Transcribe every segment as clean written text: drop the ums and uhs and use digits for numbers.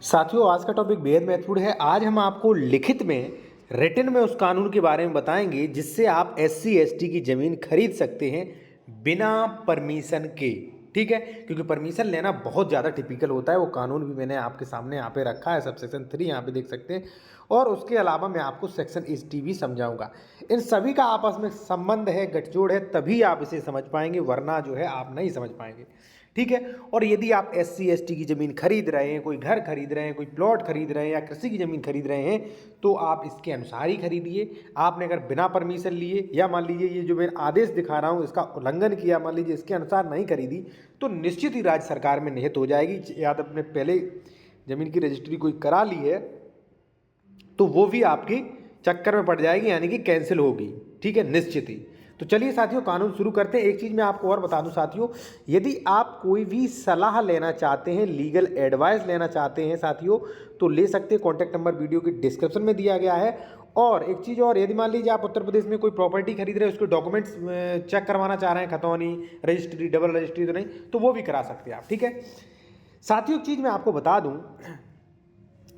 साथियों, आज का टॉपिक बेहद महत्वपूर्ण है। आज हम आपको लिखित में, रिटन में उस कानून के बारे में बताएंगे जिससे आप एससी एसटी की ज़मीन खरीद सकते हैं बिना परमिशन के। ठीक है, क्योंकि परमिशन लेना बहुत ज़्यादा टिपिकल होता है। वो कानून भी मैंने आपके सामने यहाँ पे रखा है, सब सेक्शन 3 यहाँ पे देख सकते हैं। और उसके अलावा मैं आपको सेक्शन 80 भी समझाऊंगा। इन सभी का आपस में संबंध है, गठजोड़ है, तभी आप इसे समझ पाएंगे, वरना जो है आप नहीं समझ पाएंगे। ठीक है। और यदि आप एससी एसटी की ज़मीन खरीद रहे हैं, कोई घर खरीद रहे हैं, कोई प्लॉट खरीद रहे हैं या कृषि की ज़मीन खरीद रहे हैं, तो आप इसके अनुसार ही खरीदिए। आपने अगर बिना परमिशन लिए या मान लीजिए ये जो मैं आदेश दिखा रहा हूँ इसका उल्लंघन किया, मान लीजिए इसके अनुसार नहीं खरीदी, तो निश्चित ही राज्य सरकार में निहित हो जाएगी। या तो अपने पहले ज़मीन की रजिस्ट्री कोई करा ली है तो वो भी आपकी चक्कर में पड़ जाएगी, यानी कि कैंसिल होगी। ठीक है, निश्चित ही। तो चलिए साथियों, कानून शुरू करते हैं। एक चीज़ मैं आपको और बता दूं साथियों, यदि आप कोई भी सलाह लेना चाहते हैं, लीगल एडवाइस लेना चाहते हैं साथियों, तो ले सकते हैं। कॉन्टैक्ट नंबर वीडियो के डिस्क्रिप्शन में दिया गया है। और एक चीज़ और, यदि मान लीजिए आप उत्तर प्रदेश में कोई प्रॉपर्टी खरीद रहे हैं, उसके डॉक्यूमेंट्स चेक करवाना चाह रहे हैं, खतौनी, रजिस्ट्री, डबल रजिस्ट्री तो नहीं, तो वो भी करा सकते हैं आप। ठीक है साथियों, एक चीज़ मैं आपको बता दूँ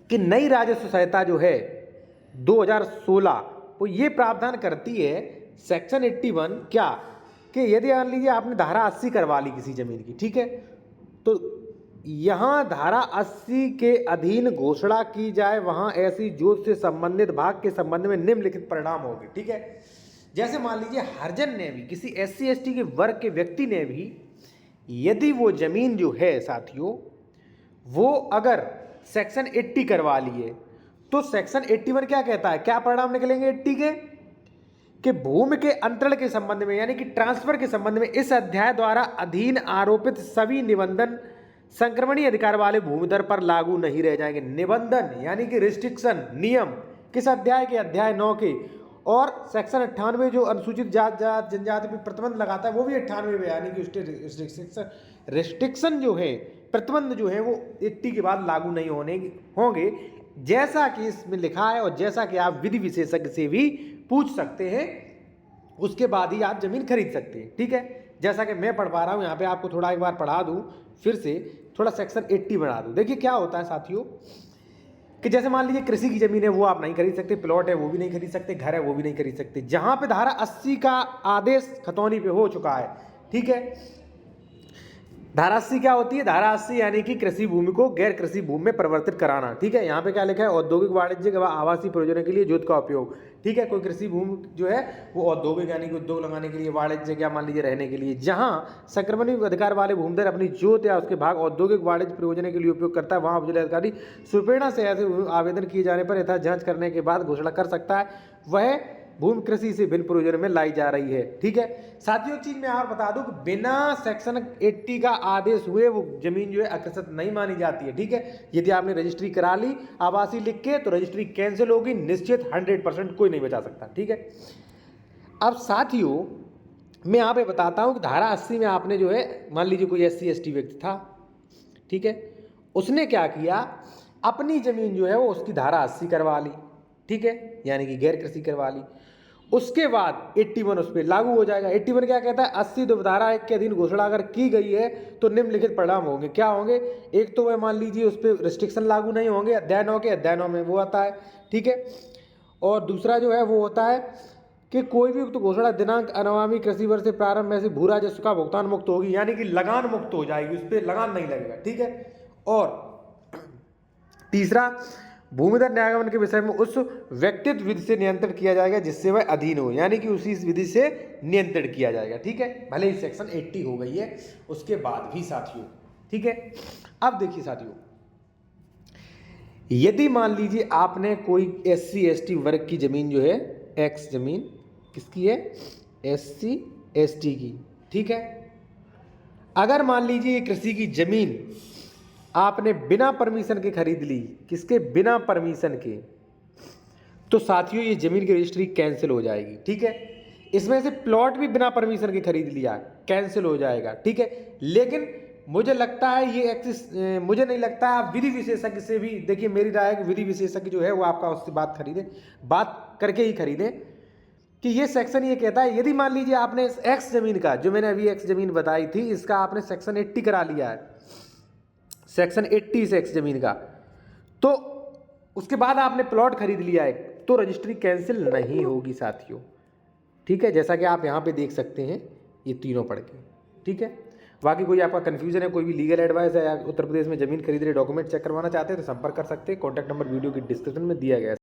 कि नई राजस्व संहिता जो है 2016 वो ये प्रावधान करती है, सेक्शन 81 क्या, कि यदि मान लीजिए आपने धारा 80 करवा ली किसी जमीन की, ठीक है, तो यहाँ धारा 80 के अधीन घोषणा की जाए, वहाँ ऐसी जोत से संबंधित भाग के संबंध में निम्नलिखित परिणाम होंगे। ठीक है, जैसे मान लीजिए हरिजन ने भी, किसी एससी एसटी के वर्ग के व्यक्ति ने भी, यदि वो जमीन जो है साथियों, वो अगर सेक्शन 80 करवा लिए, तो सेक्शन 81 क्या कहता है, क्या परिणाम निकलेंगे 80 के, कि भूमि के अंतरण के संबंध में, यानी कि ट्रांसफर के संबंध में इस अध्याय द्वारा अधीन आरोपित सभी निबंधन संक्रमणीय अधिकार वाले भूमि दर पर लागू नहीं रह जाएंगे। निबंधन यानी कि रिस्ट्रिक्शन, नियम किस अध्याय के, अध्याय 9 के। और सेक्शन 98 जो अनुसूचित जात जनजाति पर प्रतिबंध लगाता है, वो भी 98 में, यानी कि रिस्ट्रिक्शन जो है, प्रतिबंध जो है, वो 80 के बाद लागू नहीं होंगे, जैसा कि इसमें लिखा है और जैसा कि आप विधि विशेषज्ञ से भी पूछ सकते हैं, उसके बाद ही आप जमीन खरीद सकते हैं। ठीक है, जैसा कि मैं पढ़ पा रहा हूं, यहाँ पे आपको थोड़ा एक बार पढ़ा दूं, फिर से थोड़ा सेक्शन 80 बढ़ा दूं। देखिए क्या होता है साथियों, कि जैसे मान लीजिए कृषि की जमीन है वो आप नहीं खरीद सकते, प्लॉट है वो भी नहीं खरीद सकते, घर है वो भी नहीं खरीद सकते, जहां पे धारा 80 का आदेश खतौनी पे हो चुका है। ठीक है, धारा 80 क्या होती है, धारा 80 यानी कि कृषि भूमि को गैर कृषि भूमि में परिवर्तित कराना। ठीक है, यहाँ पे क्या लिखा है, औद्योगिक, वाणिज्यिक व आवासीय प्रयोजनों के लिए जोत का उपयोग। ठीक है, कोई कृषि भूमि जो है वो औद्योगिक यानी कि उद्योग लगाने के लिए, वाणिज्यिक या मान लीजिए रहने के लिए, जहाँ संक्रमणीय अधिकार वाले भूमिधर अपनी जोत या उसके भाग औद्योगिक वाणिज्य प्रयोजन के लिए उपयोग करता है, वहाँ उपजिलाधिकारी सुप्रीणा से ऐसे आवेदन किए जाने पर यथा जांच करने के बाद घोषणा कर सकता है वह भूमि कृषि से भिन्न प्रयोजन में लाई जा रही है। ठीक है साथियों, एक चीज मैं और बता दूं कि बिना सेक्शन 80 का आदेश हुए वो जमीन जो है अकृषित नहीं मानी जाती है। ठीक है, यदि आपने रजिस्ट्री करा ली आवासीय लिख के, तो रजिस्ट्री कैंसिल होगी निश्चित, 100%, कोई नहीं बचा सकता। ठीक है, अब साथियों मैं यहाँ पे बताता हूँ कि धारा 80 में आपने जो है, मान लीजिए कोई एससी एसटी व्यक्ति था, ठीक है, उसने क्या किया, अपनी जमीन जो है वो उसकी धारा 80 करवा ली। ठीक है, यानी कि गैर कृषि करवा ली। उसके बाद 81 उस पर लागू हो जाएगा। 81 क्या कहता है, 80 धारा 1 के अधीन घोषणा अगर की गई है तो निम्नलिखित परिणाम होंगे। क्या होंगे, एक तो वह मान लीजिए उस पर रिस्ट्रिक्शन लागू नहीं होंगे, अध्याय 9 के, अध्याय 9 में वो आता है। ठीक है, और दूसरा जो है वो होता है कि कोई भी उक्त घोषणा दिनांक अनुगामी कृषि वर्ष से प्रारंभ में से भू राजस्व का भुगतान मुक्त होगी, यानी कि लगान मुक्त हो जाएगी, उस पर लगान नहीं लगेगा। ठीक है, और तीसरा, भूमिधर न्यायागमन के विषय में उस व्यक्तित्व विधि से नियंत्रण किया जाएगा जिससे वह अधीन हो, यानी कि उसी विधि से नियंत्रण किया जाएगा। ठीक है, भले ही सेक्शन 80 हो गई है उसके बाद भी साथियों। ठीक है, अब देखिए साथियों, यदि मान लीजिए आपने कोई एससी एसटी वर्ग की जमीन जो है, एक्स जमीन किसकी है, एससी एसटी की। ठीक है, अगर मान लीजिए कृषि की जमीन आपने बिना परमिशन के खरीद ली, किसके, बिना परमिशन के, तो साथियों ये जमीन की रजिस्ट्री कैंसिल हो जाएगी। ठीक है, इसमें से प्लॉट भी बिना परमिशन के खरीद लिया, कैंसिल हो जाएगा। ठीक है, लेकिन मुझे लगता है ये मुझे नहीं लगता है, आप विधि विशेषज्ञ से भी देखिए, मेरी राय है कि विधि विशेषज्ञ जो है वो आपका उससे बात करके ही खरीदें, कि ये सेक्शन ये कहता है, यदि मान लीजिए आपने इस एक्स जमीन का, जो मैंने अभी एक्स जमीन बताई थी, इसका आपने सेक्शन 80 करा लिया है, सेक्शन 80 से एक्स जमीन का, तो उसके बाद आपने प्लॉट खरीद लिया है तो रजिस्ट्री कैंसिल नहीं होगी साथियों, ठीक है। जैसा कि आप यहाँ पे देख सकते हैं ये तीनों पढ़ के, ठीक है। बाकी कोई आपका कन्फ्यूजन है, कोई भी लीगल एडवाइस है या उत्तर प्रदेश में जमीन खरीद रहे डॉक्यूमेंट चेक करवाना चाहते हैं तो संपर्क कर सकते हैं। कॉन्टैक्ट नंबर वीडियो की डिस्क्रिप्शन में दिया गया है।